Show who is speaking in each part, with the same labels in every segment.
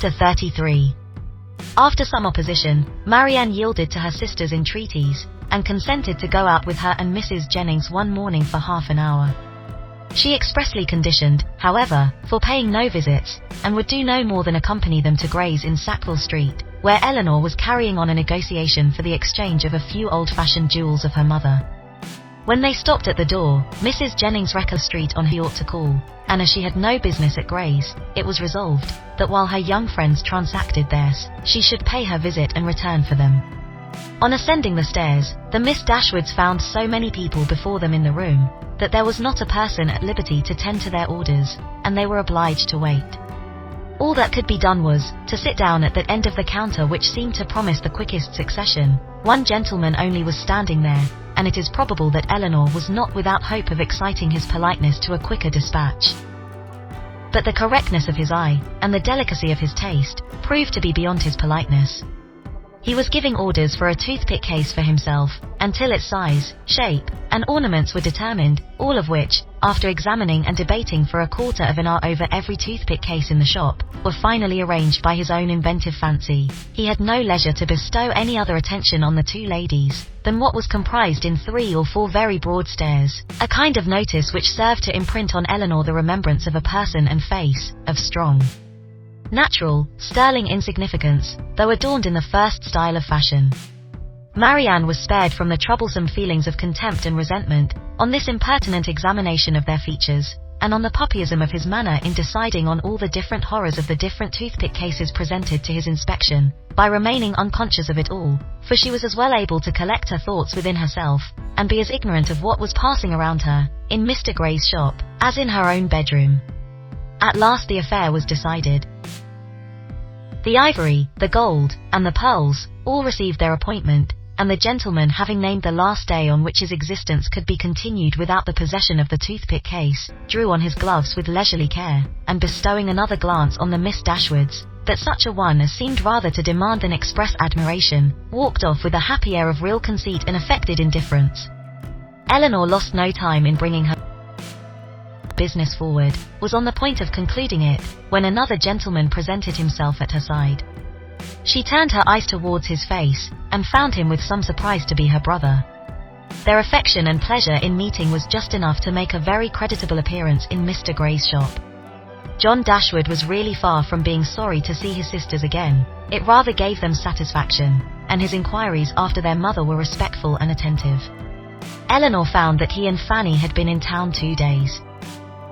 Speaker 1: Chapter 33. After some opposition, Marianne yielded to her sister's entreaties, and consented to go out with her and Mrs. Jennings one morning for half an hour. She expressly conditioned, however, for paying no visits, and would do no more than accompany them to Gray's in Sackville Street, where Eleanor was carrying on a negotiation for the exchange of a few old-fashioned jewels of her mother. When they stopped at the door, Mrs. Jennings reckoned street on who he ought to call, and as she had no business at Gray's, it was resolved that while her young friends transacted theirs, she should pay her visit and return for them. On ascending the stairs, the Miss Dashwoods found so many people before them in the room, that there was not a person at liberty to tend to their orders, and they were obliged to wait. All that could be done was to sit down at that end of the counter which seemed to promise the quickest succession. One gentleman only was standing there, and it is probable that Eleanor was not without hope of exciting his politeness to a quicker dispatch. But the correctness of his eye, and the delicacy of his taste, proved to be beyond his politeness. He was giving orders for a toothpick case for himself, until its size, shape, and ornaments were determined, all of which, after examining and debating for a quarter of an hour over every toothpick case in the shop, were finally arranged by his own inventive fancy. He had no leisure to bestow any other attention on the two ladies than what was comprised in 3 or 4 very broad stares, a kind of notice which served to imprint on Eleanor the remembrance of a person and face, of strong, natural, sterling insignificance, though adorned in the first style of fashion. Marianne was spared from the troublesome feelings of contempt and resentment, on this impertinent examination of their features, and on the puppyism of his manner in deciding on all the different horrors of the different toothpick cases presented to his inspection, by remaining unconscious of it all, for she was as well able to collect her thoughts within herself, and be as ignorant of what was passing around her, in Mr. Gray's shop, as in her own bedroom. At last the affair was decided. The ivory, the gold, and the pearls, all received their appointment, and the gentleman, having named the last day on which his existence could be continued without the possession of the toothpick case, drew on his gloves with leisurely care, and bestowing another glance on the Miss Dashwoods, that such a one as seemed rather to demand than express admiration, walked off with a happy air of real conceit and affected indifference. Eleanor lost no time in bringing her business forward, was on the point of concluding it, when another gentleman presented himself at her side. She turned her eyes towards his face, and found him with some surprise to be her brother. Their affection and pleasure in meeting was just enough to make a very creditable appearance in Mr. Gray's shop. John Dashwood was really far from being sorry to see his sisters again, it rather gave them satisfaction, and his inquiries after their mother were respectful and attentive. Eleanor found that he and Fanny had been in town 2 days.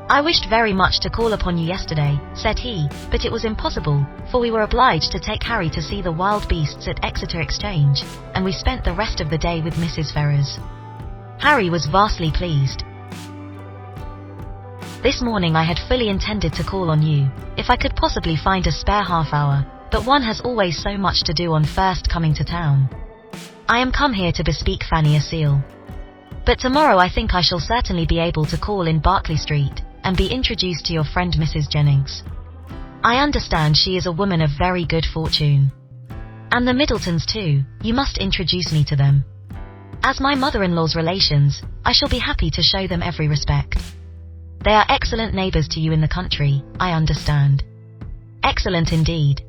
Speaker 1: "I wished very much to call upon you yesterday," said he, "but it was impossible, for we were obliged to take Harry to see the wild beasts at Exeter Exchange, and we spent the rest of the day with Mrs. Ferrars." Harry was vastly pleased. "This morning I had fully intended to call on you, if I could possibly find a spare half hour, but one has always so much to do on first coming to town. I am come here to bespeak Fanny a seal. But tomorrow I think I shall certainly be able to call in Berkeley Street, and be introduced to your friend Mrs. Jennings. I understand she is a woman of very good fortune. And the Middletons too, you must introduce me to them. As my mother-in-law's relations, I shall be happy to show them every respect. They are excellent neighbours to you in the country, I understand. Excellent indeed.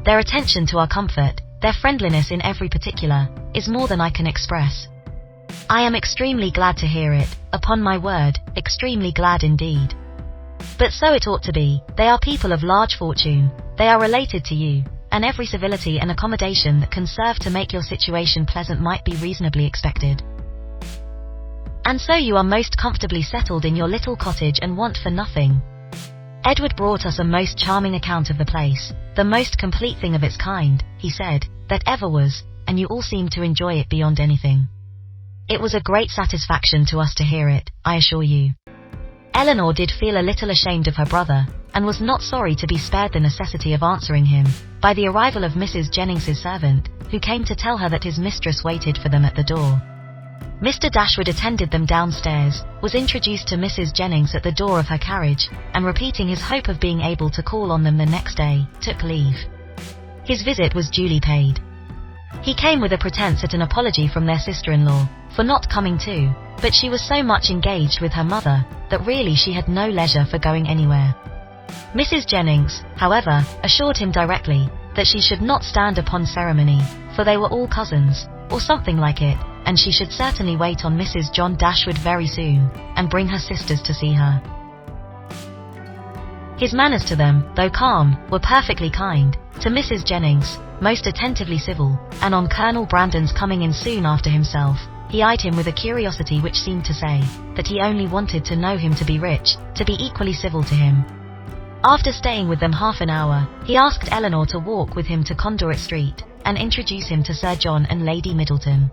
Speaker 1: Their attention to our comfort, their friendliness in every particular, is more than I can express. I am extremely glad to hear it, upon my word, extremely glad indeed. But so it ought to be, they are people of large fortune, they are related to you, and every civility and accommodation that can serve to make your situation pleasant might be reasonably expected. And so you are most comfortably settled in your little cottage and want for nothing. Edward brought us a most charming account of the place, the most complete thing of its kind, he said, that ever was, and you all seemed to enjoy it beyond anything. It was a great satisfaction to us to hear it, I assure you." Eleanor did feel a little ashamed of her brother, and was not sorry to be spared the necessity of answering him, by the arrival of Mrs. Jennings's servant, who came to tell her that his mistress waited for them at the door. Mr. Dashwood attended them downstairs, was introduced to Mrs. Jennings at the door of her carriage, and repeating his hope of being able to call on them the next day, took leave. His visit was duly paid. He came with a pretence at an apology from their sister-in-law, for not coming too, but she was so much engaged with her mother, that really she had no leisure for going anywhere. Mrs. Jennings, however, assured him directly that she should not stand upon ceremony, for they were all cousins, or something like it, and she should certainly wait on Mrs. John Dashwood very soon, and bring her sisters to see her. His manners to them, though calm, were perfectly kind, to Mrs. Jennings, most attentively civil, and on Colonel Brandon's coming in soon after himself, he eyed him with a curiosity which seemed to say that he only wanted to know him to be rich, to be equally civil to him. After staying with them half an hour, he asked Eleanor to walk with him to Conduit Street, and introduce him to Sir John and Lady Middleton.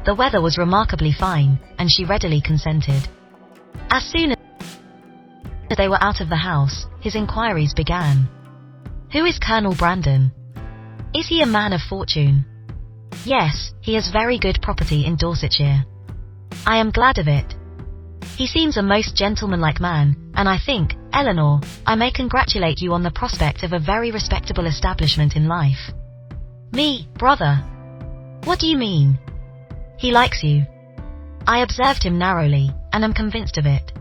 Speaker 1: The weather was remarkably fine, and she readily consented. As soon as they were out of the house, his inquiries began. Who is Colonel Brandon? Is he a man of fortune? Yes, he has very good property in Dorsetshire. I am glad of it. He seems a most gentlemanlike man, and I think, Eleanor, I may congratulate you on the prospect of a very respectable establishment in life. Me, brother? What do you mean? He likes you. I observed him narrowly, and am convinced of it.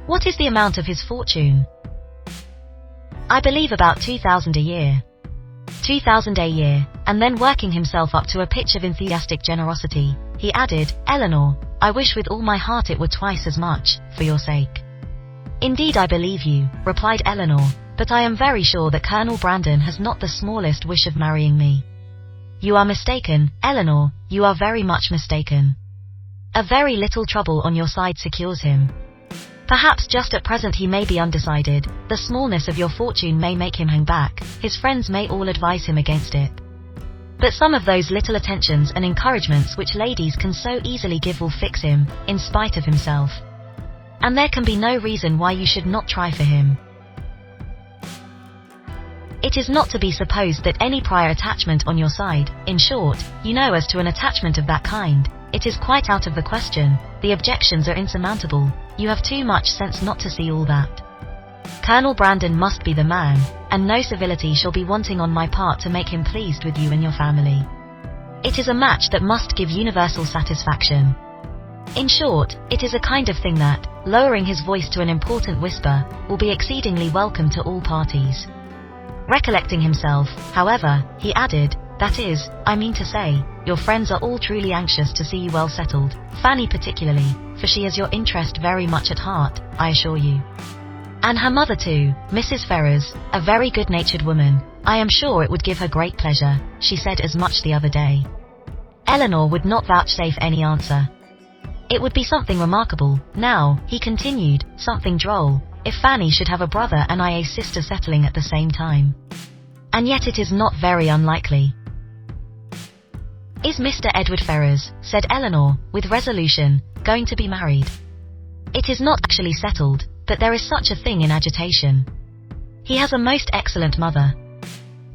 Speaker 1: What is the amount of his fortune? I believe about 2,000 a year. 2,000 a year, and then working himself up to a pitch of enthusiastic generosity, he added, Eleanor, I wish with all my heart it were twice as much, for your sake. Indeed I believe you, replied Eleanor, but I am very sure that Colonel Brandon has not the smallest wish of marrying me. You are mistaken, Eleanor, you are very much mistaken. A very little trouble on your side secures him. Perhaps just at present he may be undecided, the smallness of your fortune may make him hang back, his friends may all advise him against it. But some of those little attentions and encouragements which ladies can so easily give will fix him, in spite of himself. And there can be no reason why you should not try for him. It is not to be supposed that any prior attachment on your side, in short, you know as to an attachment of that kind, it is quite out of the question, the objections are insurmountable, you have too much sense not to see all that. Colonel Brandon must be the man, and no civility shall be wanting on my part to make him pleased with you and your family. It is a match that must give universal satisfaction. In short, it is a kind of thing that, lowering his voice to an important whisper, will be exceedingly welcome to all parties. Recollecting himself, however, he added, that is, I mean to say, your friends are all truly anxious to see you well settled, Fanny particularly, for she has your interest very much at heart, I assure you. And her mother too, Mrs. Ferrars, a very good-natured woman, I am sure it would give her great pleasure, she said as much the other day. Eleanor would not vouchsafe any answer. It would be something remarkable, now, he continued, something droll, if Fanny should have a brother and I a sister settling at the same time. And yet it is not very unlikely. Is Mr. Edward Ferrars, said Eleanor, with resolution, going to be married? It is not actually settled, but there is such a thing in agitation. He has a most excellent mother.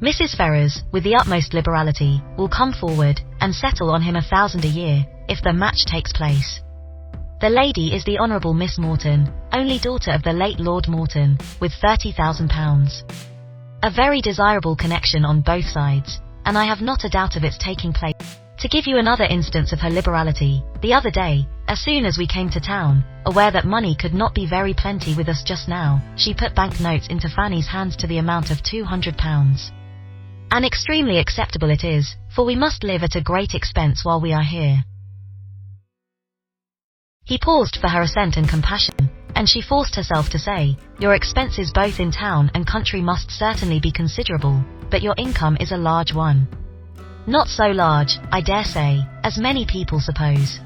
Speaker 1: Mrs. Ferrars, with the utmost liberality, will come forward, and settle on him 1,000 a year, if the match takes place. The lady is the Honourable Miss Morton, only daughter of the late Lord Morton, with £30,000. A very desirable connection on both sides, and I have not a doubt of its taking place. To give you another instance of her liberality, the other day, as soon as we came to town, aware that money could not be very plenty with us just now, she put bank notes into Fanny's hands to the amount of £200. And extremely acceptable it is, for we must live at a great expense while we are here. He paused for her assent and compassion, and she forced herself to say, your expenses both in town and country must certainly be considerable, but your income is a large one. Not so large, I dare say, as many people suppose.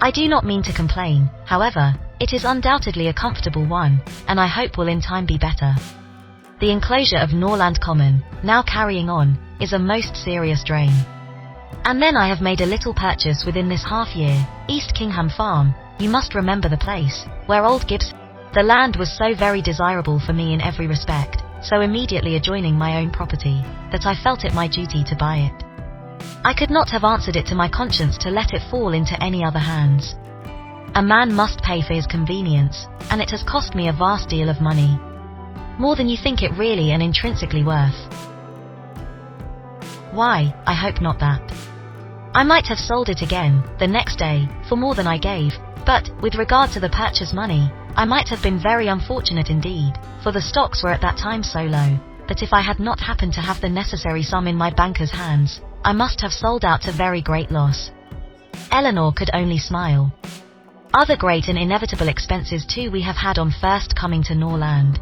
Speaker 1: I do not mean to complain, however, it is undoubtedly a comfortable one, and I hope will in time be better. The enclosure of Norland Common, now carrying on, is a most serious drain. And then I have made a little purchase within this half year, East Kingham Farm, you must remember the place, where old Gibbs. The land was so very desirable for me in every respect, so immediately adjoining my own property, that I felt it my duty to buy it. I could not have answered it to my conscience to let it fall into any other hands. A man must pay for his convenience, and it has cost me a vast deal of money. More than you think it really and intrinsically worth. Why, I hope not that. I might have sold it again, the next day, for more than I gave, But, with regard to the purchase money, I might have been very unfortunate indeed, for the stocks were at that time so low, that if I had not happened to have the necessary sum in my banker's hands, I must have sold out to very great loss. Eleanor could only smile. Other great and inevitable expenses too we have had on first coming to Norland.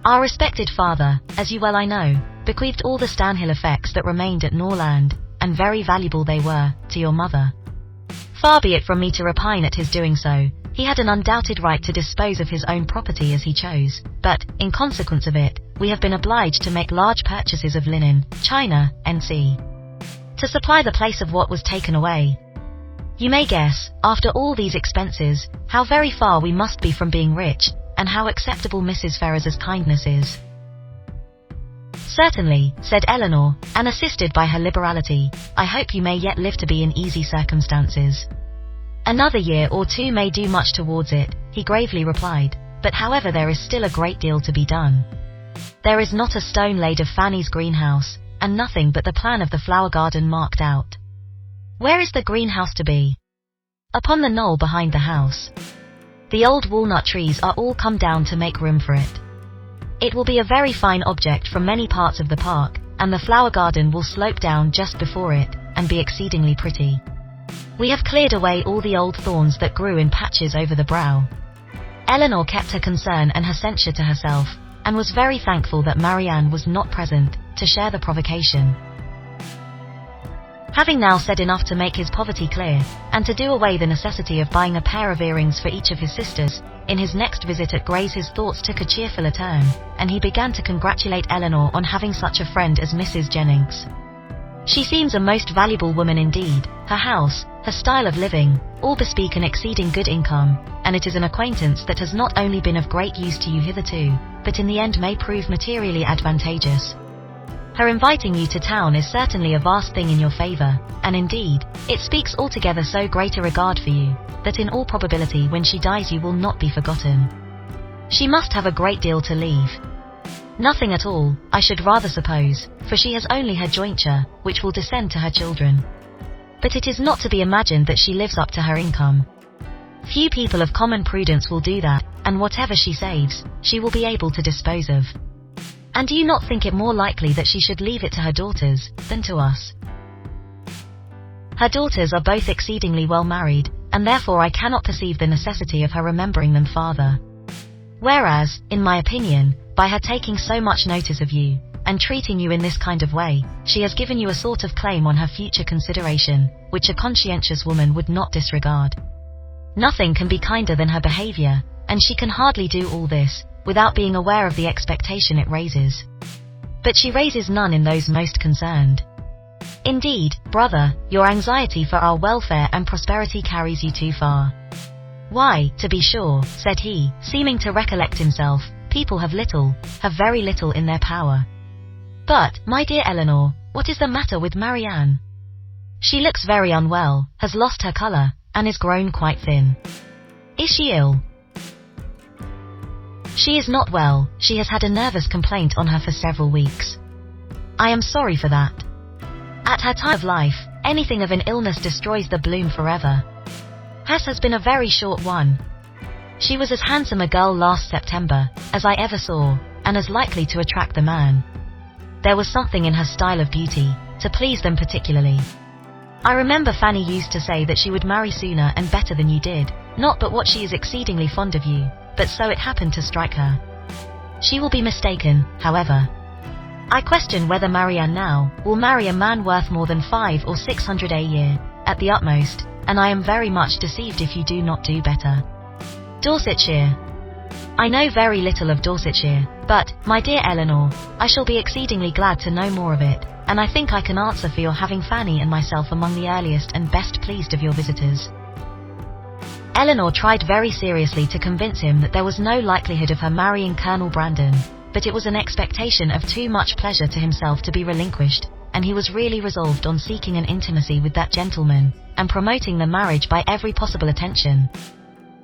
Speaker 1: Our respected father, as you well I know, bequeathed all the Stanhill effects that remained at Norland, and very valuable they were, to your mother. Far be it from me to repine at his doing so. He had an undoubted right to dispose of his own property as he chose, but, in consequence of it, we have been obliged to make large purchases of linen, china, &c. to supply the place of what was taken away. You may guess, after all these expenses, how very far we must be from being rich, and how acceptable Mrs. Ferrars's kindness is. Certainly, said Eleanor, and assisted by her liberality, I hope you may yet live to be in easy circumstances. Another year or two may do much towards it, he gravely replied, but however there is still a great deal to be done. There is not a stone laid of Fanny's greenhouse, and nothing but the plan of the flower garden marked out. Where is the greenhouse to be? Upon the knoll behind the house. The old walnut trees are all come down to make room for it. It will be a very fine object from many parts of the park, and the flower garden will slope down just before it, and be exceedingly pretty. We have cleared away all the old thorns that grew in patches over the brow. Eleanor kept her concern and her censure to herself, and was very thankful that Marianne was not present, to share the provocation. Having now said enough to make his poverty clear, and to do away the necessity of buying a pair of earrings for each of his sisters, in his next visit at Gray's his thoughts took a cheerfuller turn, and he began to congratulate Eleanor on having such a friend as Mrs. Jennings. She seems a most valuable woman indeed, her house, her style of living, all bespeak an exceeding good income, and it is an acquaintance that has not only been of great use to you hitherto, but in the end may prove materially advantageous. Her inviting you to town is certainly a vast thing in your favour, and indeed, it speaks altogether so great a regard for you, that in all probability when she dies you will not be forgotten. She must have a great deal to leave. Nothing at all, I should rather suppose, for she has only her jointure, which will descend to her children. But it is not to be imagined that she lives up to her income. Few people of common prudence will do that, and whatever she saves, she will be able to dispose of. And do you not think it more likely that she should leave it to her daughters, than to us? Her daughters are both exceedingly well married, and therefore I cannot perceive the necessity of her remembering them farther. Whereas, in my opinion, by her taking so much notice of you, and treating you in this kind of way, she has given you a sort of claim on her future consideration, which a conscientious woman would not disregard. Nothing can be kinder than her behaviour, and she can hardly do all this, without being aware of the expectation it raises. But she raises none in those most concerned. Indeed, brother, your anxiety for our welfare and prosperity carries you too far. Why, to be sure, said he, seeming to recollect himself, people have very little in their power. But, my dear Eleanor, what is the matter with Marianne? She looks very unwell, has lost her colour, and is grown quite thin. Is she ill? She is not well, she has had a nervous complaint on her for several weeks. I am sorry for that. At her time of life, anything of an illness destroys the bloom forever. Hers has been a very short one. She was as handsome a girl last September, as I ever saw, and as likely to attract the man. There was something in her style of beauty, to please them particularly. I remember Fanny used to say that she would marry sooner and better than you did, not but what she is exceedingly fond of you, but so it happened to strike her. She will be mistaken, however. I question whether Marianne now will marry a man worth more than 500 or 600 a year, at the utmost, and I am very much deceived if you do not do better. Dorsetshire. I know very little of Dorsetshire, but, my dear Eleanor, I shall be exceedingly glad to know more of it, and I think I can answer for your having Fanny and myself among the earliest and best pleased of your visitors. Eleanor tried very seriously to convince him that there was no likelihood of her marrying Colonel Brandon, but it was an expectation of too much pleasure to himself to be relinquished, and he was really resolved on seeking an intimacy with that gentleman, and promoting the marriage by every possible attention.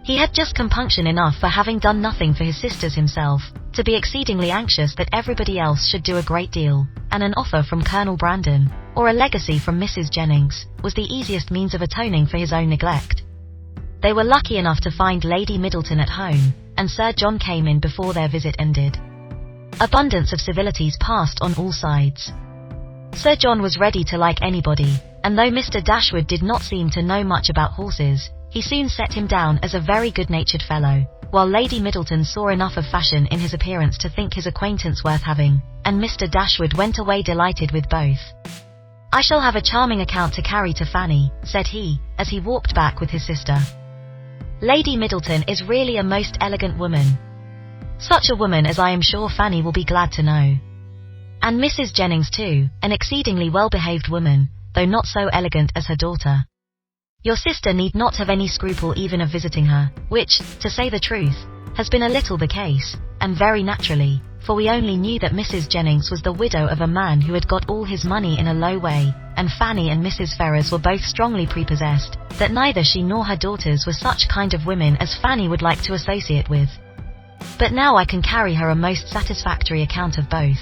Speaker 1: He had just compunction enough for having done nothing for his sisters himself, to be exceedingly anxious that everybody else should do a great deal, and an offer from Colonel Brandon, or a legacy from Mrs. Jennings, was the easiest means of atoning for his own neglect. They were lucky enough to find Lady Middleton at home, and Sir John came in before their visit ended. Abundance of civilities passed on all sides. Sir John was ready to like anybody, and though Mr. Dashwood did not seem to know much about horses, he soon set him down as a very good-natured fellow, while Lady Middleton saw enough of fashion in his appearance to think his acquaintance worth having, and Mr. Dashwood went away delighted with both. "I shall have a charming account to carry to Fanny," said he, as he walked back with his sister. "Lady Middleton is really a most elegant woman. Such a woman as I am sure Fanny will be glad to know. And Mrs. Jennings too, an exceedingly well-behaved woman, though not so elegant as her daughter. Your sister need not have any scruple even of visiting her, which, to say the truth, has been a little the case, and very naturally, for we only knew that Mrs. Jennings was the widow of a man who had got all his money in a low way, and Fanny and Mrs. Ferrars were both strongly prepossessed, that neither she nor her daughters were such kind of women as Fanny would like to associate with. But now I can carry her a most satisfactory account of both.